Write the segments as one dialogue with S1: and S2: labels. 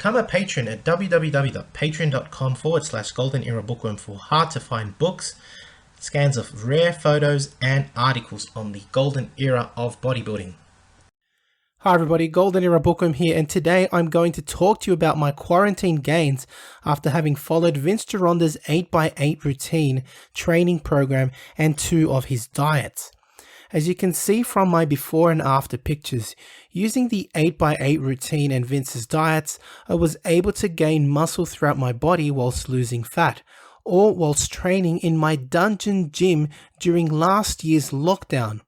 S1: Become a patron at www.patreon.com/Golden Era Bookworm for hard to find books, scans of rare photos, and articles on the golden era of bodybuilding.
S2: Hi everybody, Golden Era Bookworm here, and today I'm going to talk to you about my quarantine gains after having followed Vince Gironda's 8x8 routine training program and 2 of his diets. As you can see from my before and after pictures, using the 8x8 routine and Vince's diets, I was able to gain muscle throughout my body whilst losing fat, all whilst training in my dungeon gym during last year's lockdown.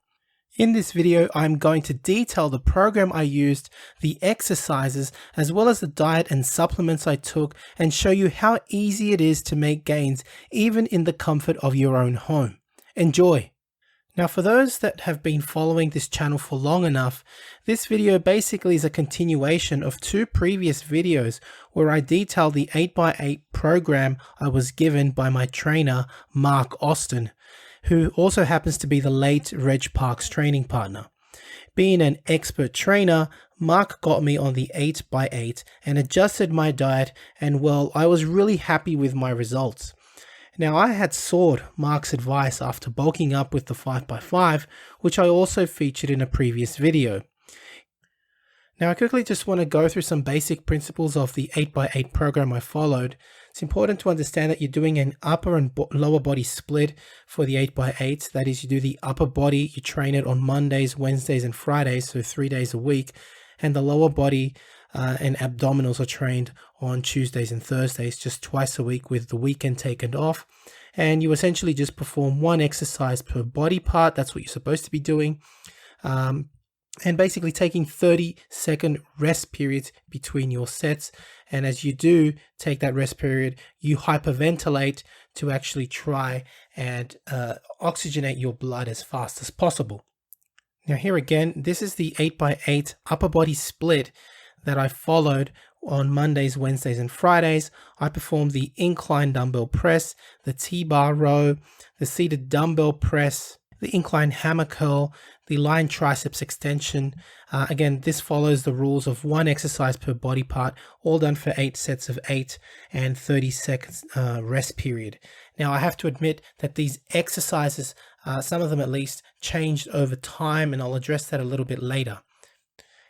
S2: In this video, I'm going to detail the program I used, the exercises, as well as the diet and supplements I took, and show you how easy it is to make gains even in the comfort of your own home. Enjoy! Now, for those that have been following this channel for long enough, this video basically is a continuation of 2 previous videos where I detail the 8x8 program I was given by my trainer, Mark Austin, who also happens to be the late Reg Park's training partner. Being an expert trainer, Mark got me on the 8x8 and adjusted my diet, and well, I was really happy with my results. Now, I had sought Mark's advice after bulking up with the 5x5, which I also featured in a previous video. Now, I quickly just want to go through some basic principles of the 8x8 program I followed. It's important to understand that you're doing an upper and lower body split for the 8x8. That is, you do the upper body, you train it on Mondays, Wednesdays, and Fridays, so 3 days a week, and the lower body and abdominals are trained on Tuesdays and Thursdays, just twice a week with the weekend taken off. And you essentially just perform 1 exercise per body part. That's what you're supposed to be doing. And basically taking 30-second rest periods between your sets. And as you do take that rest period, you hyperventilate to actually try and oxygenate your blood as fast as possible. Now here again, this is the 8x8 upper body split that I followed on Mondays, Wednesdays, and Fridays. I performed the incline dumbbell press, the T-bar row, the seated dumbbell press, the incline hammer curl, the line triceps extension. Again, this follows the rules of 1 exercise per body part, all done for 8 sets of 8 and 30 seconds rest period. Now, I have to admit that these exercises, some of them at least, changed over time, and I'll address that a little bit later.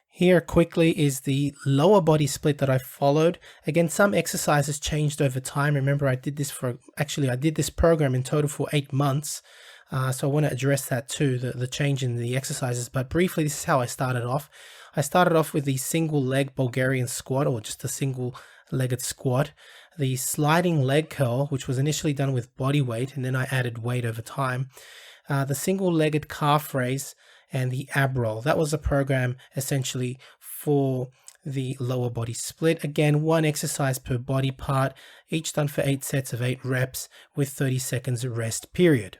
S2: Here quickly is the lower body split that I followed. Again, some exercises changed over time. Remember, I did this program in total for 8 months. So I want to address that too, the change in the exercises. But briefly, this is how I started off. I started off with the single leg Bulgarian squat, or just a single legged squat. The sliding leg curl, which was initially done with body weight, and then I added weight over time. The single legged calf raise, and the ab roll. That was a program essentially for the lower body split. Again, 1 exercise per body part, each done for 8 sets of 8 reps with 30 seconds rest period.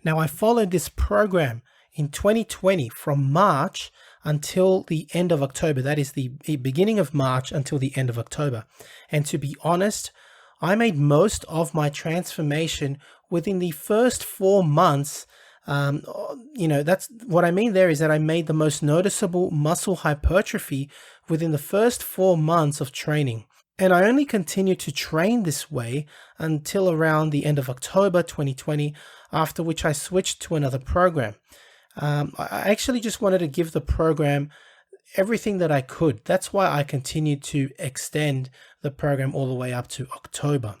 S2: Now, I followed this program in 2020 from March until the end of October. That is the beginning of March until the end of October. And to be honest, I made most of my transformation within the first 4 months. That's what I mean there is that I made the most noticeable muscle hypertrophy within the first 4 months of training. And I only continued to train this way until around the end of October 2020, after which I switched to another program. I actually just wanted to give the program everything that I could. That's why I continued to extend the program all the way up to October.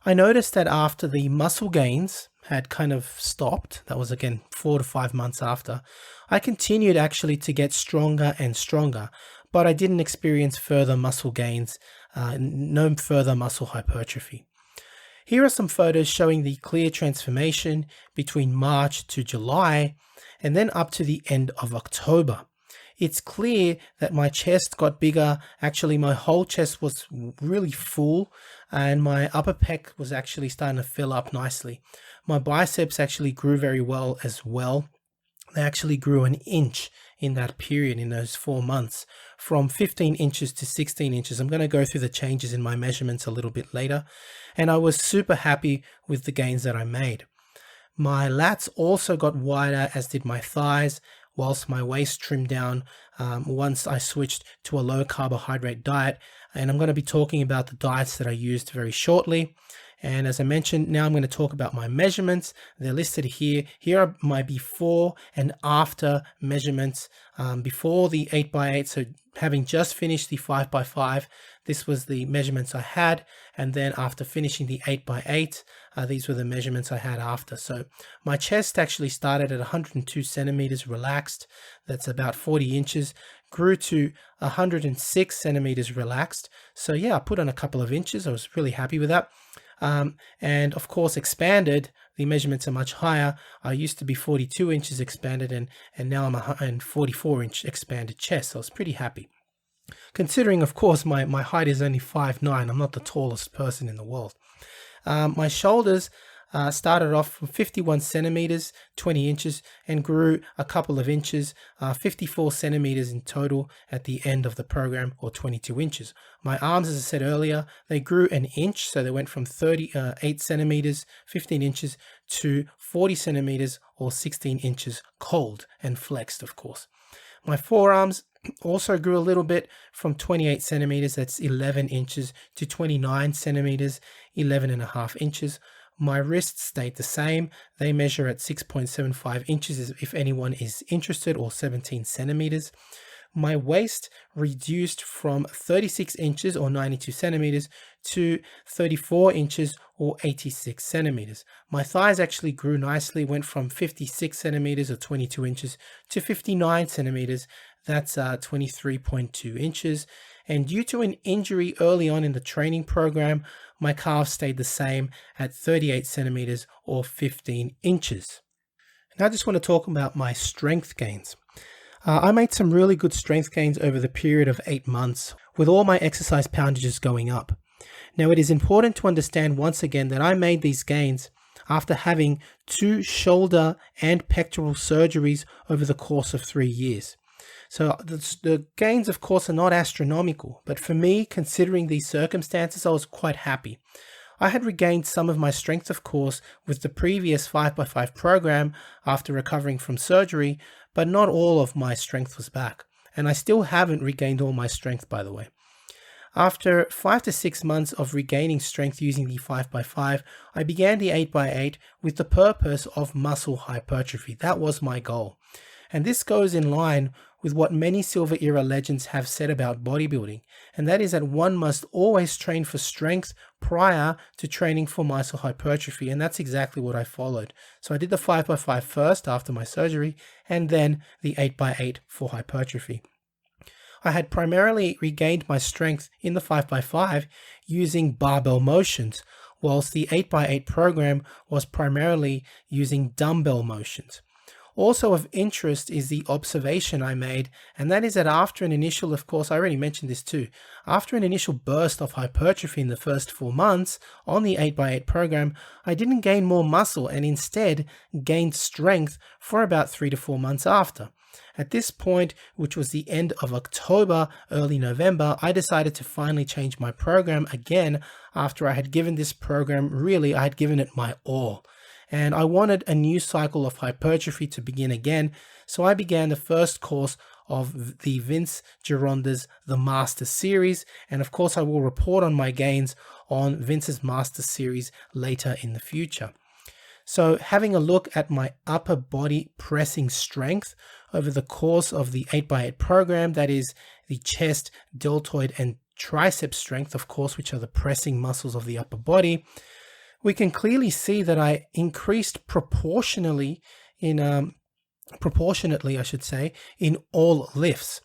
S2: I noticed that after the muscle gains had kind of stopped, that was again 4 to 5 months after, I continued actually to get stronger and stronger, but I didn't experience further muscle gains, no further muscle hypertrophy. Here are some photos showing the clear transformation between March to July and then up to the end of October. It's clear that my chest got bigger. Actually, my whole chest was really full and my upper pec was actually starting to fill up nicely. My biceps actually grew very well as well. They actually grew 1 inch in that period, in those 4 months, from 15 inches to 16 inches. I'm going to go through the changes in my measurements a little bit later. And I was super happy with the gains that I made. My lats also got wider, as did my thighs, whilst my waist trimmed down once I switched to a low carbohydrate diet. And I'm going to be talking about the diets that I used very shortly. And as I mentioned, now I'm going to talk about my measurements. They're listed here. Here are my before and after measurements. Before the 8x8, so having just finished the 5x5, this was the measurements I had. And then after finishing the 8x8, these were the measurements I had after. So my chest actually started at 102 centimeters relaxed. That's about 40 inches. Grew to 106 centimeters relaxed. So yeah, I put on a couple of inches. I was really happy with that. And of course expanded. The measurements are much higher. I used to be 42 inches expanded, and now I'm a 44 inch expanded chest. So I was pretty happy. Considering, of course, my height is only 5'9". I'm not the tallest person in the world. My shoulders started off from 51 centimeters, 20 inches, and grew a couple of inches, 54 centimeters in total at the end of the program, or 22 inches. My arms, as I said earlier, they grew an inch, so they went from 38 centimeters, 15 inches, to 40 centimeters, or 16 inches cold and flexed, of course. My forearms also grew a little bit from 28 centimeters, that's 11 inches, to 29 centimeters, 11 and a half inches. My wrists stayed the same. They measure at 6.75 inches if anyone is interested, or 17 centimeters. My waist reduced from 36 inches or 92 centimeters to 34 inches or 86 centimeters. My thighs actually grew nicely, went from 56 centimeters or 22 inches to 59 centimeters. That's 23.2 inches. And due to an injury early on in the training program, my calves stayed the same at 38 centimeters or 15 inches. Now I just want to talk about my strength gains. I made some really good strength gains over the period of 8 months, with all my exercise poundages going up. Now it is important to understand once again that I made these gains after having 2 shoulder and pectoral surgeries over the course of 3 years. So the gains, of course, are not astronomical, but for me, considering these circumstances, I was quite happy. I had regained some of my strength, of course, with the previous 5x5 program after recovering from surgery, but not all of my strength was back. And I still haven't regained all my strength, by the way. After 5 to 6 months of regaining strength using the 5x5, I began the 8x8 with the purpose of muscle hypertrophy. That was my goal. And this goes in line with what many Silver Era legends have said about bodybuilding, and that is that one must always train for strength prior to training for muscle hypertrophy, and that's exactly what I followed. So I did the 5x5 first after my surgery, and then the 8x8 for hypertrophy. I had primarily regained my strength in the 5x5 using barbell motions, whilst the 8x8 program was primarily using dumbbell motions. Also of interest is the observation I made, and that is that after an initial, of course, I already mentioned this too, after an initial burst of hypertrophy in the first 4 months on the 8x8 program, I didn't gain more muscle and instead gained strength for about 3 to 4 months after. At this point, which was the end of October, early November, I decided to finally change my program again after I had given this program, I had given it my all. And I wanted a new cycle of hypertrophy to begin again, so I began the first course of the Vince Gironda's The Master Series, and of course I will report on my gains on Vince's Master Series later in the future. So having a look at my upper body pressing strength over the course of the 8x8 program, that is the chest, deltoid, and tricep strength, of course, which are the pressing muscles of the upper body, we can clearly see that I increased proportionately in all lifts.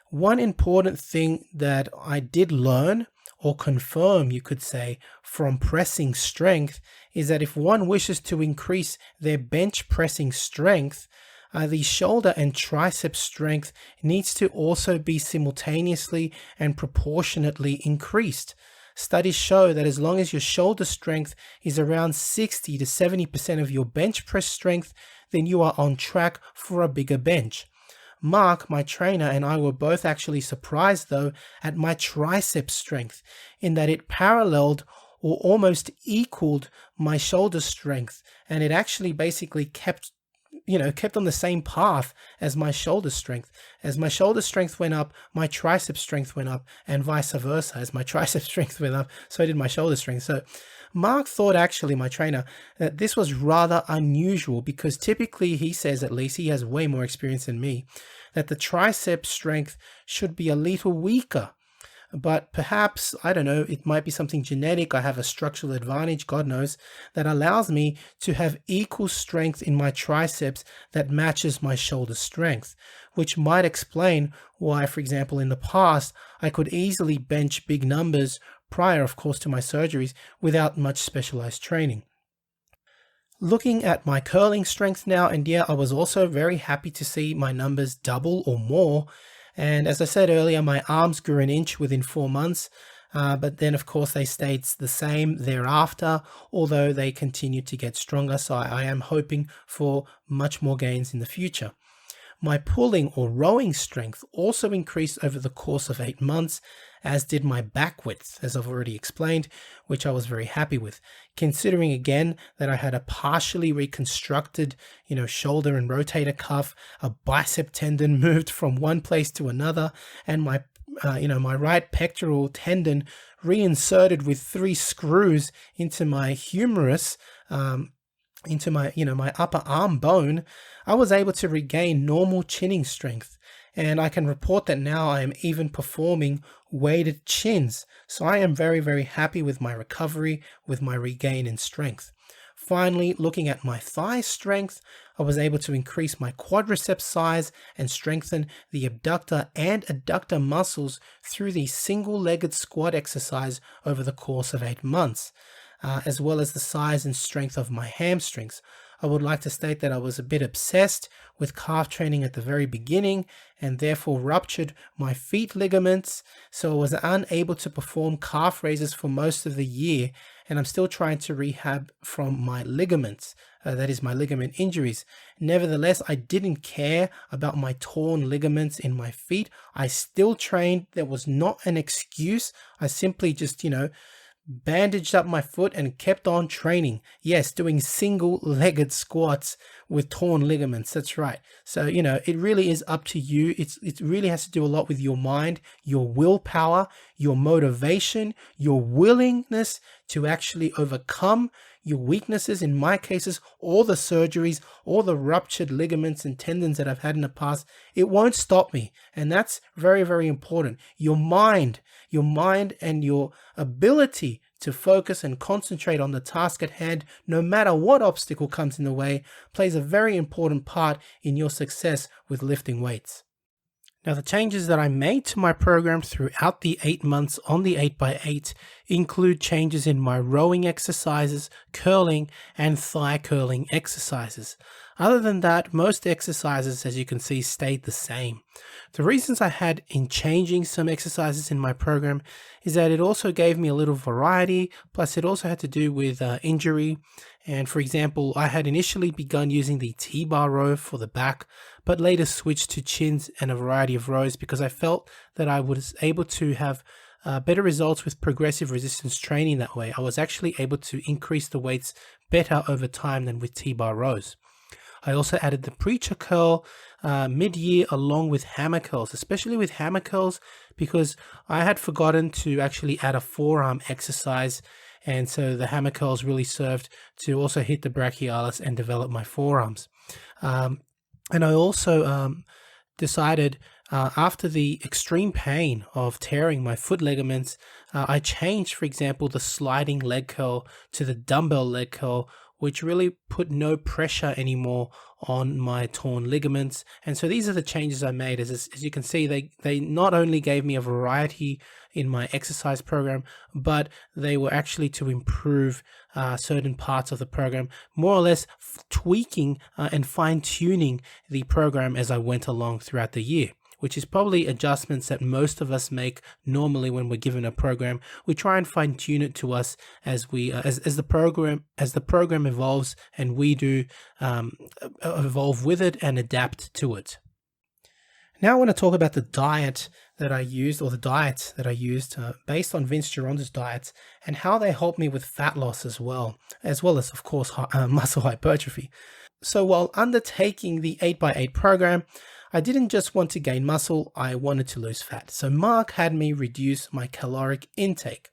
S2: One important thing that I did learn, or confirm, you could say, from pressing strength is that if one wishes to increase their bench pressing strength, the shoulder and tricep strength needs to also be simultaneously and proportionately increased. Studies show that as long as your shoulder strength is around 60 to 70% of your bench press strength, then you are on track for a bigger bench. Mark, my trainer, and I were both actually surprised though at my tricep strength, in that it paralleled or almost equaled my shoulder strength, and it actually basically kept kept on the same path as my shoulder strength. As my shoulder strength went up, my tricep strength went up, and vice versa. As my tricep strength went up, so did my shoulder strength. So Mark thought, actually, my trainer, that this was rather unusual, because typically, he says, at least he has way more experience than me, that the tricep strength should be a little weaker. But perhaps, I don't know, it might be something genetic. I have a structural advantage, God knows, that allows me to have equal strength in my triceps that matches my shoulder strength, which might explain why, for example, in the past, I could easily bench big numbers prior, of course, to my surgeries without much specialized training. Looking at my curling strength now, and yeah, I was also very happy to see my numbers double or more. And as I said earlier, my arms grew an inch within 4 months, but then of course they stayed the same thereafter, although they continued to get stronger. So I am hoping for much more gains in the future. My pulling or rowing strength also increased over the course of 8 months, as did my back width, as I've already explained, which I was very happy with, considering again that I had a partially reconstructed, shoulder and rotator cuff, a bicep tendon moved from one place to another, and my right pectoral tendon reinserted with 3 screws into my humerus, into my upper arm bone. I was able to regain normal chinning strength, and I can report that now I am even performing weighted chins. So I am very, very happy with my recovery, with my regain in strength. Finally, looking at my thigh strength, I was able to increase my quadriceps size and strengthen the abductor and adductor muscles through the single-legged squat exercise over the course of 8 months. As well as the size and strength of my hamstrings. I would like to state that I was a bit obsessed with calf training at the very beginning, and therefore ruptured my feet ligaments, so I was unable to perform calf raises for most of the year, and I'm still trying to rehab from my ligaments, that is my ligament injuries. Nevertheless, I didn't care about my torn ligaments in my feet. I still trained. There was not an excuse. I simply just, bandaged up my foot and kept on training. Yes, doing single-legged squats with torn ligaments. That's right. So, it really is up to you. It really has to do a lot with your mind, your willpower, your motivation, your willingness to actually overcome your weaknesses. In my cases, all the surgeries, all the ruptured ligaments and tendons that I've had in the past, it won't stop me. And that's very, very important. Your mind and your ability to focus and concentrate on the task at hand, no matter what obstacle comes in the way, plays a very important part in your success with lifting weights. Now, the changes that I made to my program throughout the 8 months on the 8x8 include changes in my rowing exercises, curling, and thigh curling exercises. Other than that, most exercises, as you can see, stayed the same. The reasons I had in changing some exercises in my program is that it also gave me a little variety, plus it also had to do with injury. And for example, I had initially begun using the T-bar row for the back, but later switched to chins and a variety of rows because I felt that I was able to have better results with progressive resistance training that way. I was actually able to increase the weights better over time than with T-bar rows. I also added the preacher curl mid-year along with hammer curls, especially with hammer curls because I had forgotten to actually add a forearm exercise, and so the hammer curls really served to also hit the brachialis and develop my forearms. And I also decided after the extreme pain of tearing my foot ligaments, I changed, for example, the sliding leg curl to the dumbbell leg curl, which really put no pressure anymore on my torn ligaments. And so these are the changes I made. As you can see, they not only gave me a variety in my exercise program, but they were actually to improve certain parts of the program, more or less tweaking and fine-tuning the program as I went along throughout the year, which is probably adjustments that most of us make normally when we're given a program. We try and fine tune it to us as the program evolves, and we do evolve with it and adapt to it. Now I want to talk about the diet that I used, or the diets that I used based on Vince Gironda's diets, and how they helped me with fat loss as well as of course muscle hypertrophy. So while undertaking the 8x8 program, I didn't just want to gain muscle, I wanted to lose fat. So Mark had me reduce my caloric intake.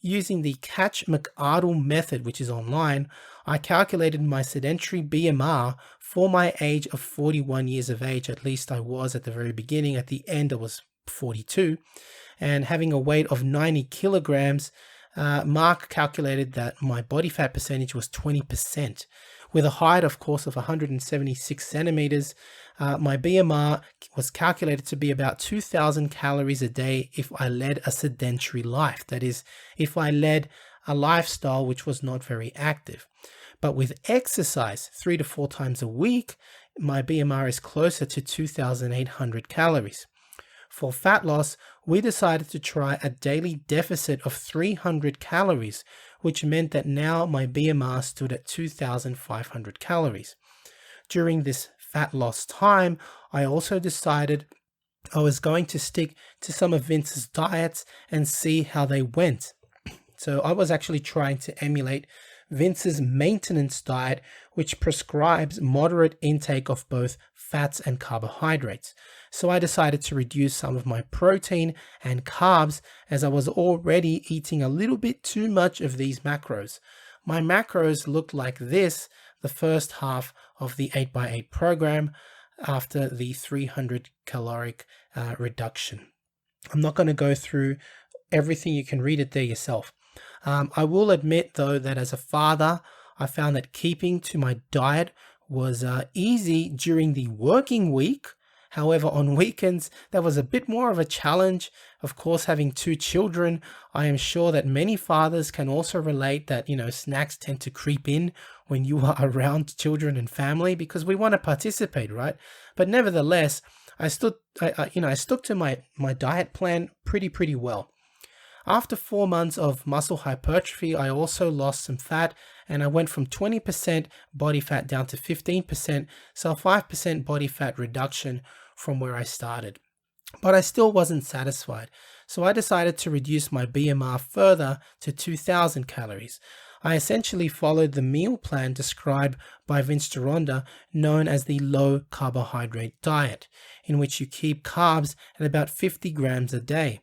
S2: Using the Catch-McArdle method, which is online, I calculated my sedentary BMR for my age of 41 years of age. At least I was at the very beginning. At the end, I was 42. And having a weight of 90 kilograms, Mark calculated that my body fat percentage was 20%. With a height, of course, of 176 centimeters, my BMR was calculated to be about 2,000 calories a day if I led a sedentary life. That is, if I led a lifestyle which was not very active. But with exercise 3 to 4 times a week, my BMR is closer to 2,800 calories. For fat loss, we decided to try a daily deficit of 300 calories, which meant that now my BMR stood at 2,500 calories. During this fat loss time, I also decided I was going to stick to some of Vince's diets and see how they went. So I was actually trying to emulate Vince's maintenance diet, which prescribes moderate intake of both fats and carbohydrates. So I decided to reduce some of my protein and carbs as I was already eating a little bit too much of these macros. My macros looked like this the first half of the 8x8 program after the 300 caloric reduction. I'm not going to go through everything, you can read it there yourself. I will admit though that as a father, I found that keeping to my diet was easy during the working week. However, on weekends, that was a bit more of a challenge. Of course, having 2 children, I am sure that many fathers can also relate that, snacks tend to creep in when you are around children and family because we want to participate, right? But nevertheless, I stuck to my diet plan pretty well. After 4 months of muscle hypertrophy, I also lost some fat and I went from 20% body fat down to 15%, so a 5% body fat reduction from where I started. But I still wasn't satisfied, so I decided to reduce my BMR further to 2,000 calories. I essentially followed the meal plan described by Vince Gironda, known as the low carbohydrate diet, in which you keep carbs at about 50 grams a day.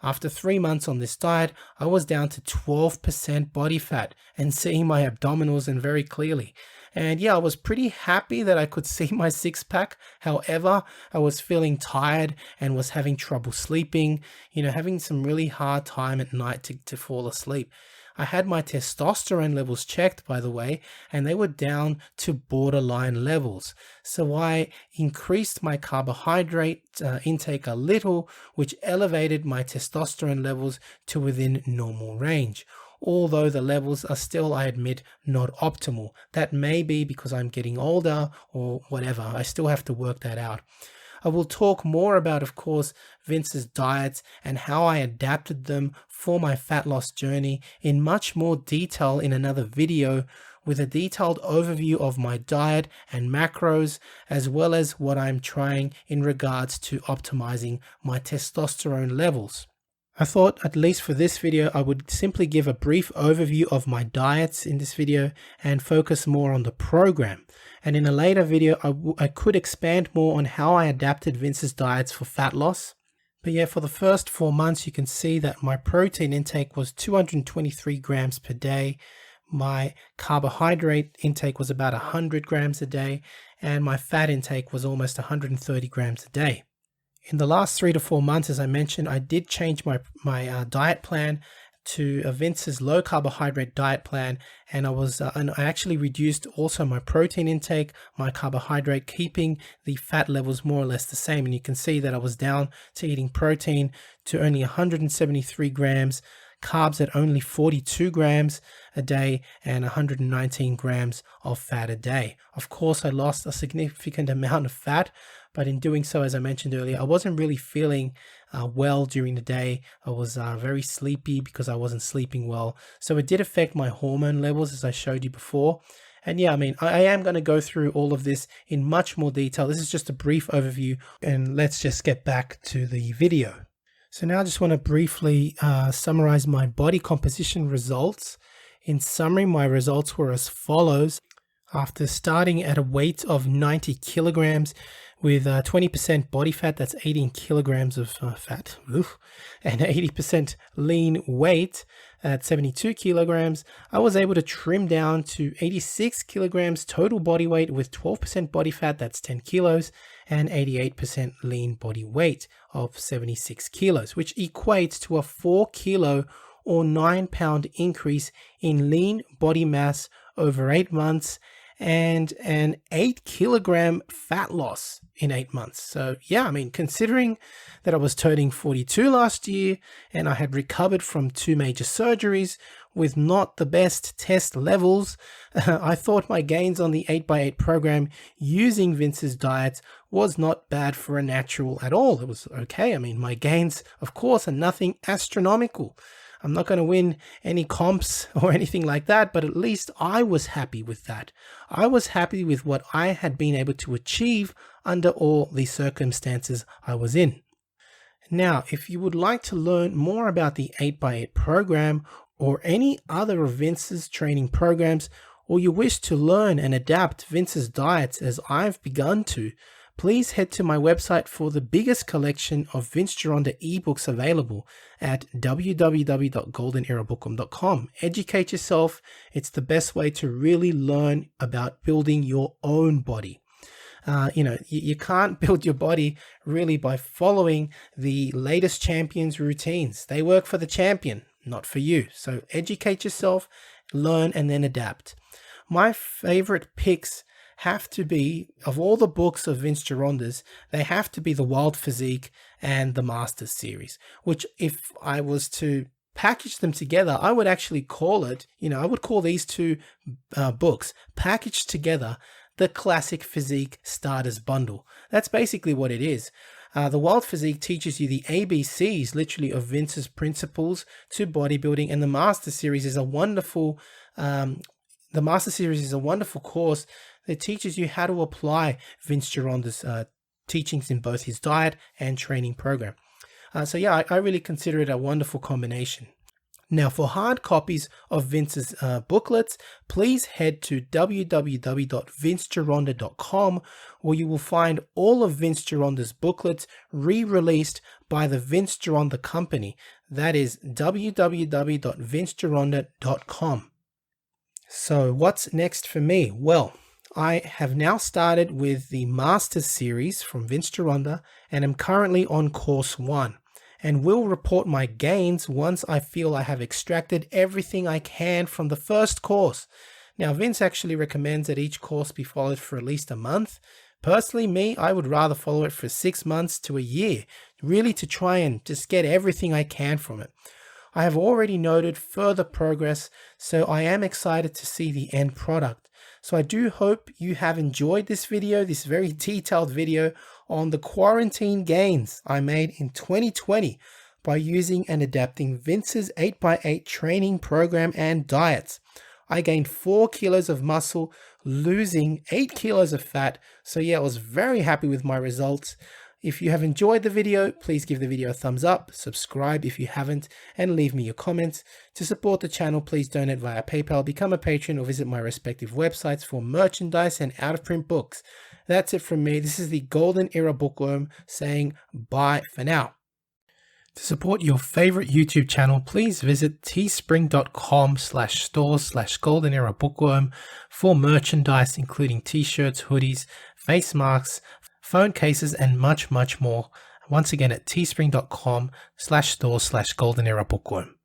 S2: After 3 months on this diet, I was down to 12% body fat and seeing my abdominals and very clearly. And yeah, I was pretty happy that I could see my 6-pack. However, I was feeling tired and was having trouble sleeping, having some really hard time at night to fall asleep. I had my testosterone levels checked, by the way, and they were down to borderline levels. So I increased my carbohydrate intake a little, which elevated my testosterone levels to within normal range. Although the levels are still, I admit, not optimal. That may be because I'm getting older or whatever. I still have to work that out. I will talk more about, of course, Vince's diets and how I adapted them for my fat loss journey in much more detail in another video with a detailed overview of my diet and macros, as well as what I'm trying in regards to optimizing my testosterone levels. I thought, at least for this video, I would simply give a brief overview of my diets in this video and focus more on the program. And in a later video, I could expand more on how I adapted Vince's diets for fat loss. But yeah, for the first 4 months, you can see that my protein intake was 223 grams per day. My carbohydrate intake was about 100 grams a day. And my fat intake was almost 130 grams a day. In the last 3 to 4 months, as I mentioned, I did change my diet plan to Vince's low carbohydrate diet plan, and I actually reduced also my protein intake, my carbohydrate, keeping the fat levels more or less the same. And you can see that I was down to eating protein to only 173 grams, carbs at only 42 grams a day, and 119 grams of fat a day. Of course, I lost a significant amount of fat, but in doing so, as I mentioned earlier, I wasn't really feeling well during the day. I was very sleepy because I wasn't sleeping well. So it did affect my hormone levels, as I showed you before. And yeah, I am going to go through all of this in much more detail. This is just a brief overview, and let's just get back to the video. So now I just want to briefly summarize my body composition results. In summary, my results were as follows. After starting at a weight of 90 kilograms with 20% body fat, that's 18 kilograms of fat, and 80% lean weight at 72 kilograms, I was able to trim down to 86 kilograms total body weight with 12% body fat, that's 10 kilos, and 88% lean body weight of 76 kilos, which equates to a 4 kilo or 9-pound increase in lean body mass over 8 months and an 8-kilogram fat loss in 8 months. So yeah, I mean, considering that I was turning 42 last year and I had recovered from 2 major surgeries with not the best test levels, I thought my gains on the 8x8 program using Vince's diet was not bad for a natural at all. It was okay. I mean, my gains, of course, are nothing astronomical. I'm not going to win any comps or anything like that, but at least I was happy with that. I was happy with what I had been able to achieve under all the circumstances I was in. Now, if you would like to learn more about the 8x8 program or any other of Vince's training programs, or you wish to learn and adapt Vince's diets as I've begun to, please head to my website for the biggest collection of Vince Gironda ebooks available at www.goldenerabookworm.com. Educate yourself. It's the best way to really learn about building your own body. You can't build your body really by following the latest champions' routines. They work for the champion, not for you. So educate yourself, learn, and then adapt. My favorite picks have to be, of all the books of Vince Gironda's, they have to be the Wild Physique and the Masters series, which if I was to package them together, I would actually call it, I would call these two books packaged together the Classic Physique Starters Bundle. That's basically what it is. The Wild Physique teaches you the ABCs, literally, of Vince's principles to bodybuilding, and the Master Series is a wonderful course that teaches you how to apply Vince Gironda's teachings in both his diet and training program. So yeah, I really consider it a wonderful combination. Now, for hard copies of Vince's booklets, please head to www.vincegironda.com, where you will find all of Vince Gironda's booklets re-released by the Vince Gironda Company. That is www.vincegironda.com. So what's next for me? Well, I have now started with the Masters series from Vince Gironda and am currently on course 1, and will report my gains once I feel I have extracted everything I can from the first course. Now, Vince actually recommends that each course be followed for at least a month. Personally, I would rather follow it for 6 months to a year, really to try and just get everything I can from it. I have already noted further progress, so I am excited to see the end product. So I do hope you have enjoyed this video, this very detailed video on the quarantine gains I made in 2020 by using and adapting Vince's 8x8 training program and diets. I gained 4 kilos of muscle, losing 8 kilos of fat. So yeah, I was very happy with my results. If you have enjoyed the video, please give the video a thumbs up, subscribe if you haven't, and leave me your comments. To support the channel, please donate via PayPal, become a patron, or visit my respective websites for merchandise and out-of-print books. That's it from me. This is the Golden Era Bookworm saying bye for now. To support your favorite YouTube channel, please visit teespring.com/stores/Golden Era Bookworm for merchandise including t-shirts, hoodies, face masks, phone cases, and much, much more. Once again at teespring.com/stores/Golden Era Bookworm.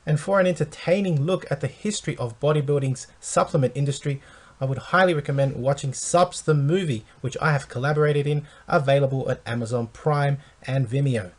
S2: And for an entertaining look at the history of bodybuilding's supplement industry, I would highly recommend watching Subs the Movie, which I have collaborated in, available at Amazon Prime and Vimeo.